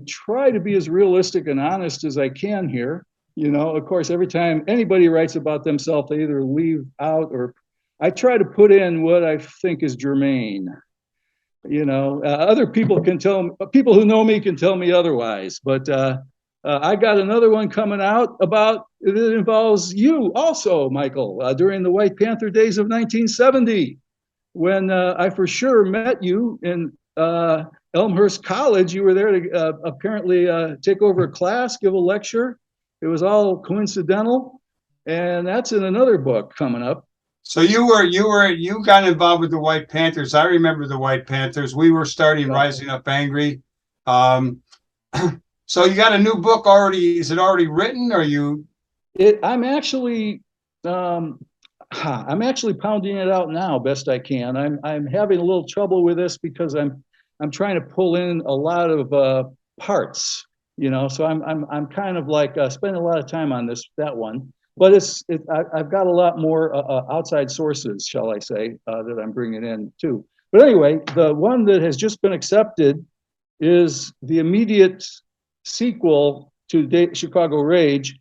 try to be as realistic and honest as I can here. Of course, every time anybody writes about themselves, they either leave out, or I try to put in what I think is germane. Other people people who know me can tell me otherwise, but I got another one coming out about it involves you also, Michael, during the White Panther days of 1970, when I for sure met you in Elmhurst College. You were there to apparently take over a class, give a lecture. It was all coincidental, and that's in another book coming up. So you got involved with the White Panthers. I remember the White Panthers. We were starting Rising Up Angry. So you got a new book already. Is it already written, or you? I'm actually pounding it out now, best I can. I'm having a little trouble with this because I'm trying to pull in a lot of parts, So I'm kind of like spending a lot of time on that one. But I've got a lot more outside sources, shall I say, that I'm bringing in too. But anyway, the one that has just been accepted is the immediate sequel to Chicago Rage,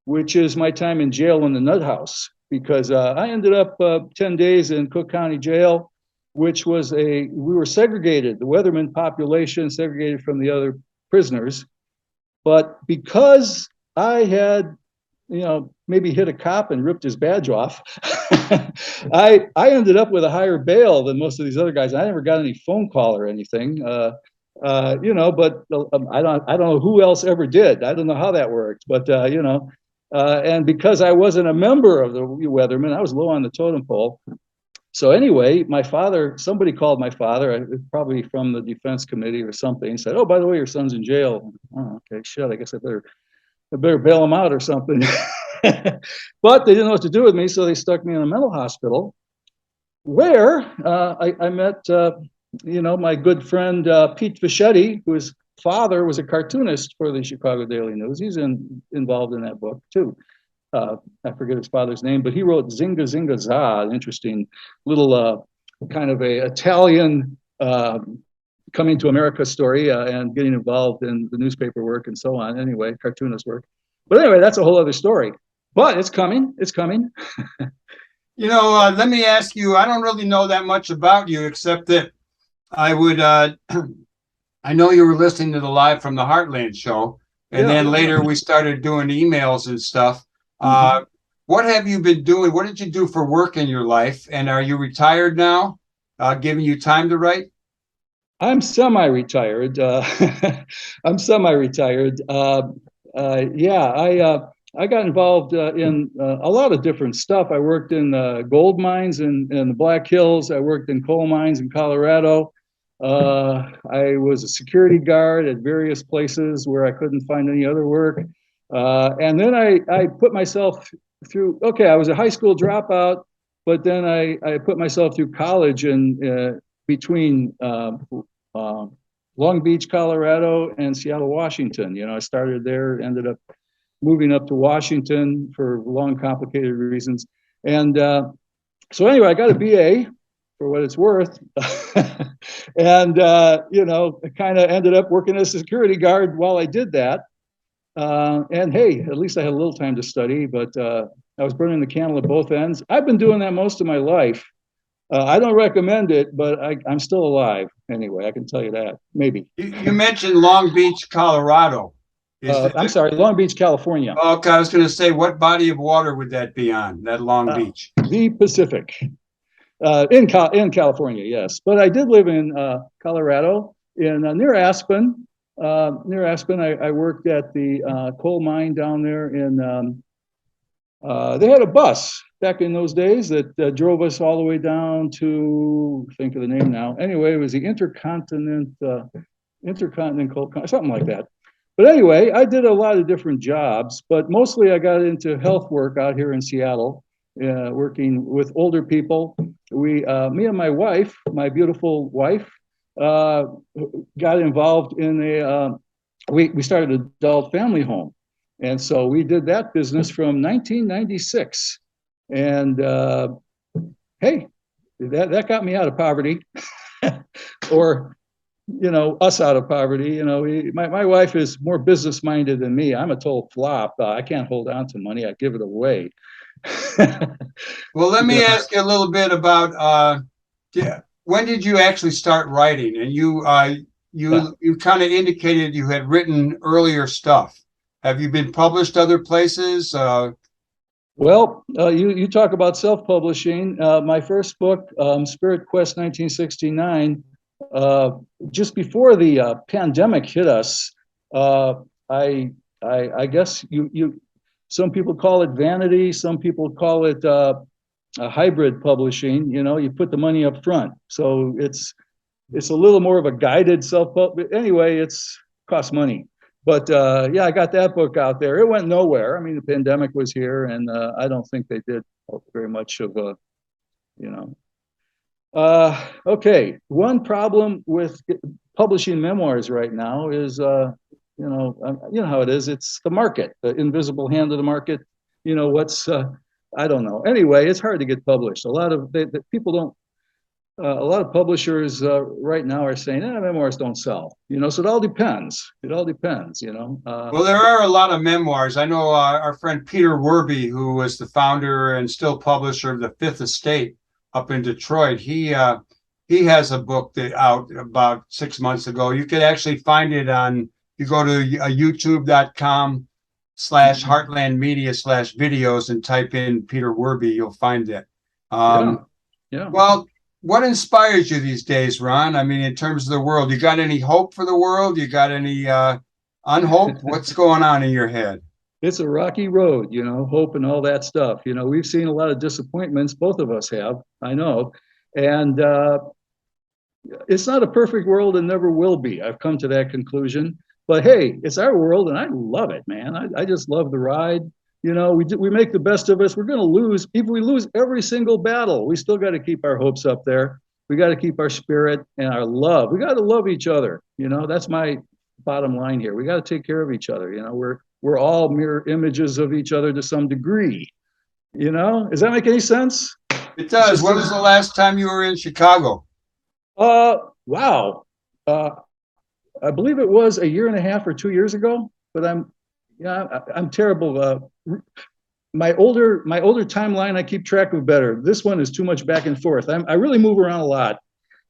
which is my time in jail in the Nut House, because I ended up 10 days in Cook County Jail, which was we were segregated, the Weatherman population segregated from the other prisoners. But because I had maybe hit a cop and ripped his badge off, I ended up with a higher bail than most of these other guys. I never got any phone call or anything, but I don't know who else ever did. I don't know how that worked, but and because I wasn't a member of the Weathermen, I was low on the totem pole. So anyway, somebody called my father, probably from the defense committee or something, and said, "Oh, by the way, your son's in jail." Oh, okay, shit. I guess I better bail him out or something. But they didn't know what to do with me, so they stuck me in a mental hospital, where I met, my good friend Pete Fischetti, whose father was a cartoonist for the Chicago Daily News. He's involved in that book too. I forget his father's name, but he wrote Zinga Zinga Za, an interesting little kind of a Italian coming to America story and getting involved in the newspaper work and so on. Anyway, cartoonist work. But anyway, that's a whole other story. But it's coming. It's coming. Let me ask you, I don't really know that much about you, except that I would, I know you were listening to the Live from the Heartland show, and then later we started doing emails and stuff. What have you been doing? What did you do for work in your life? And are you retired now, giving you time to write? I'm semi-retired. I got involved in a lot of different stuff. I worked in gold mines in the Black Hills. I worked in coal mines in Colorado. I was a security guard at various places where I couldn't find any other work. And then I put myself through, okay, I was a high school dropout, but then I put myself through college in between Long Beach, Colorado, and Seattle, Washington. You know, I started there, ended up moving up to Washington for long, complicated reasons. And so anyway, I got a BA for what it's worth. And, you know, I kind of ended up working as a security guard while I did that. And hey, at least I had a little time to study, but I was burning the candle at both ends. I've been doing that most of my life. I don't recommend it, but I'm still alive anyway. I can tell you that. Maybe. You mentioned Long Beach, Colorado. I'm sorry, Long Beach, California. Okay, I was going to say, what body of water would that be on, that Long Beach? The Pacific. In California, yes. But I did live in Colorado, near Aspen. Near Aspen, I worked at the coal mine down there they had a bus back in those days that drove us all the way down to, think of the name now. Anyway, it was the Intercontinental Coal, something like that. But anyway, I did a lot of different jobs, but mostly I got into health work out here in Seattle, working with older people. Me and my wife, my beautiful wife, got involved in we started an adult family home. And so we did that business from 1996. And hey, that got me out of poverty, or, you know, us out of poverty. You know, my wife is more business minded than me. I'm a total flop. I can't hold on to money. I give it away. Well, let me ask you a little bit about when did you actually start writing? And you kind of indicated you had written earlier stuff. Have you been published other places? Well, you talk about self-publishing. My first book, Spirit Quest 1969, just before the pandemic hit us, I guess some people call it vanity, some people call it a hybrid publishing. You know, you put the money up front, so it's a little more of a guided self-pub. Anyway, it's costs money. But yeah, I got that book out there. It went nowhere. I mean, the pandemic was here, and I don't think they did very much of a, you know. Okay, one problem with publishing memoirs right now is, you know how it is. It's the market, the invisible hand of the market. You know what's, I don't know. Anyway, it's hard to get published. A lot of people don't. A lot of publishers right now are saying, memoirs don't sell, you know, so it all depends. It all depends, you know. Well, there are a lot of memoirs. I know our friend Peter Werby, who was the founder and still publisher of the Fifth Estate up in Detroit. He has a book out about 6 months ago. You could actually find it you go to youtube.com/heartlandmedia/videos and type in Peter Werby, you'll find it. Yeah. Well, what inspires you these days, Ron? I mean, in terms of the world, you got any hope for the world? You got any unhope? What's going on in your head? It's a rocky road, you know, hope and all that stuff. You know, we've seen a lot of disappointments. Both of us have, I know. And it's not a perfect world and never will be. I've come to that conclusion. But hey, it's our world and I love it, man. I just love the ride. You know, we make the best of us. We're going to lose. If we lose every single battle, we still got to keep our hopes up there. We got to keep our spirit and our love. We got to love each other. You know, that's my bottom line here. We got to take care of each other. You know, we're all mirror images of each other to some degree. You know, does that make any sense? It does. When was the last time you were in Chicago? Wow. I believe it was a year and a half or 2 years ago, but I'm terrible. My older timeline, I keep track of better. This one is too much back and forth. I really move around a lot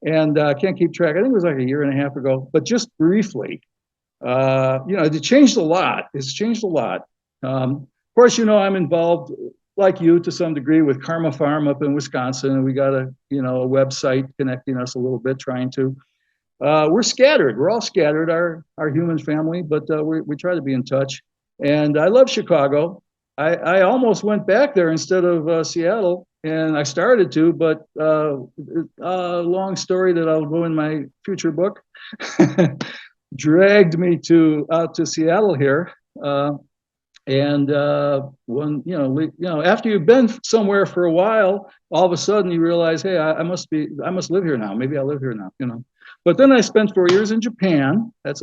and can't keep track. I think it was like a year and a half ago, but just briefly, you know, it changed a lot. It's changed a lot. Of course, you know, I'm involved like you to some degree with Karma Farm up in Wisconsin. And we got a website connecting us a little bit, trying to, we're scattered. We're all scattered, our human family, but we try to be in touch. And I love Chicago. I almost went back there instead of Seattle, and I started to, but long story that I'll go in my future book, dragged me out to Seattle here. And when after you've been somewhere for a while, all of a sudden you realize, hey, I must live here now. Maybe I'll live here now. But then I spent 4 years in Japan. That's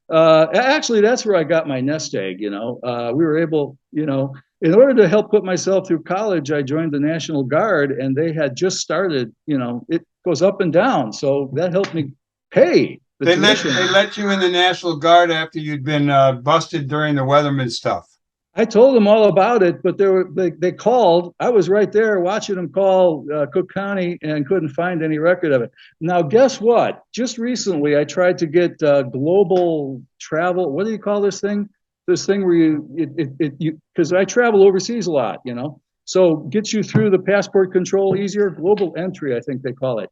actually that's where I got my nest egg. We were able, in order to help put myself through college, I joined the National Guard, and they had just started. It goes up and down, so that helped me pay. They let you in the National Guard after you'd been busted during the Weatherman stuff. I told them all about it, but they called. I was right there watching them call Cook County and couldn't find any record of it. Now, guess what? Just recently, I tried to get global travel. What do you call this thing? This thing where you because I travel overseas a lot, so gets you through the passport control easier. Global entry, I think they call it.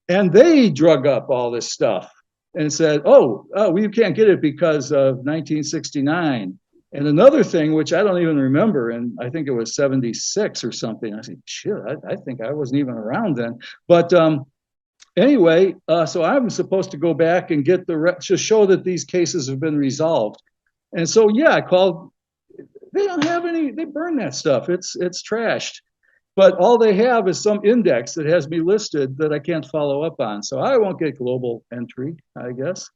And they drug up all this stuff and said, oh, well, you can't get it because of 1969. And another thing, which I don't even remember, and I think it was 76 or something. I said, shit, I think I wasn't even around then. But anyway, so I'm supposed to go back and get to show that these cases have been resolved. And so, yeah, I called. They don't have any. They burn that stuff. It's trashed. But all they have is some index that has me listed that I can't follow up on. So I won't get global entry, I guess.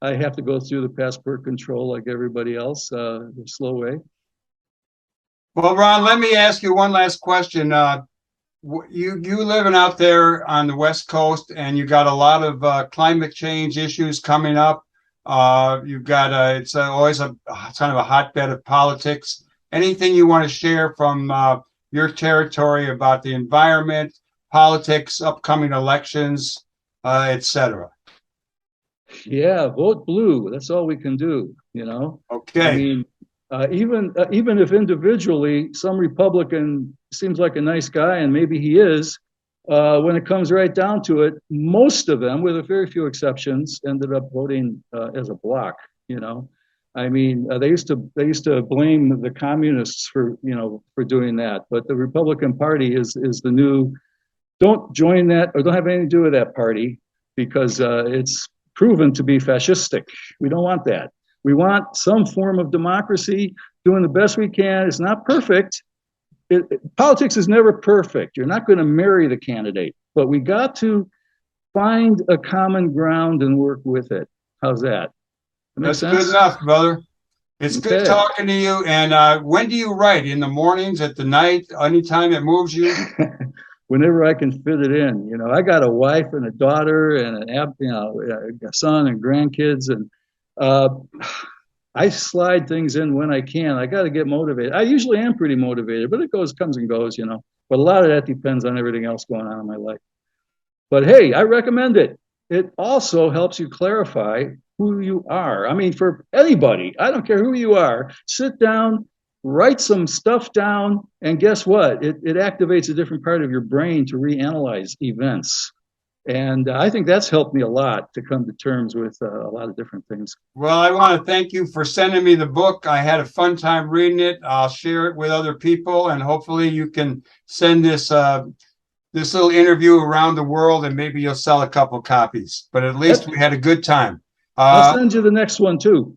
I have to go through the passport control like everybody else, the slow way. Well, Ron, let me ask you one last question. You living out there on the West Coast, and you got a lot of climate change issues coming up. You've got it's always a kind of a hotbed of politics. Anything you want to share from your territory about the environment, politics, upcoming elections, etc.? Yeah, vote blue. That's all we can do, Okay. I mean, even if individually some Republican seems like a nice guy, and maybe he is, when it comes right down to it, most of them, with a very few exceptions, ended up voting as a bloc. I mean, they used to blame the communists for doing that, but the Republican Party is the new. Don't join that, or don't have anything to do with that party, because it's proven to be fascistic. We don't want that. We want some form of democracy, doing the best we can. It's not perfect. Politics is never perfect. You're not going to marry the candidate, but we got to find a common ground and work with it. How's that? That's good enough, brother. It's good talking to you. And when do you write? In the mornings, at the night, anytime it moves you? Whenever I can fit it in. I got a wife and a daughter and a son and grandkids, and I slide things in when I can. I got to get motivated. I usually am pretty motivated, but it comes and goes, But a lot of that depends on everything else going on in my life. But hey, I recommend it. It also helps you clarify who you are. I mean, for anybody, I don't care who you are, sit down, write some stuff down, and guess what? It activates a different part of your brain to reanalyze events. And I think that's helped me a lot to come to terms with a lot of different things. Well, I want to thank you for sending me the book. I had a fun time reading it. I'll share it with other people, and hopefully you can send this little interview around the world, and maybe you'll sell a couple copies. But at least we had a good time. I'll send you the next one too.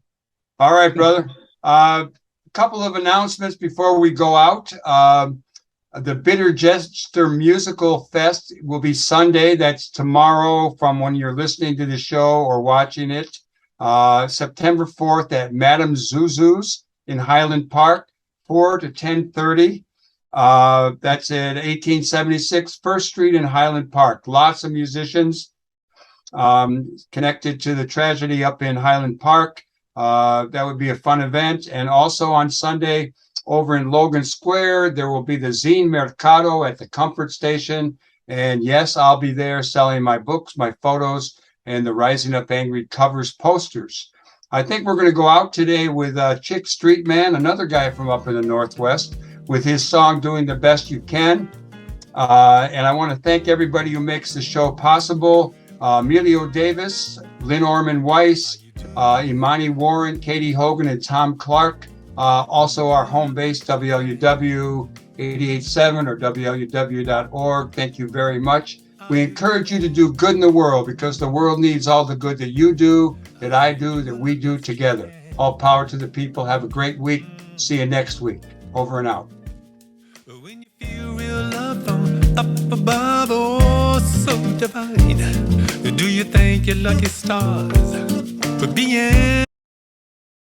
All right, brother. Couple of announcements before we go out. The Bitter Jester Musical Fest will be Sunday. That's tomorrow from when you're listening to the show or watching it. September 4th at Madame Zuzu's in Highland Park, 4 to 10:30. That's at 1876 First Street in Highland Park. Lots of musicians connected to the tragedy up in Highland Park. That would be a fun event. And also on Sunday over in Logan Square, there will be the Zine Mercado at the Comfort Station. And yes, I'll be there selling my books, my photos, and the Rising Up Angry covers posters. I think we're going to go out today with Chick Street Man, another guy from up in the Northwest, with his song Doing the Best You Can. And I want to thank everybody who makes the show possible. Emilio Davis, Lynn Orman Weiss, Imani Warren, Katy Hogan, and Tom Clark. Also our home base, WLUW 88.7 or WLUW.org. Thank you very much. We encourage you to do good in the world, because the world needs all the good that you do, that I do, that we do together. All power to the people. Have a great week. See you next week. Over and out. When you feel real love from up above, oh, so divine. Do you thank your lucky stars for being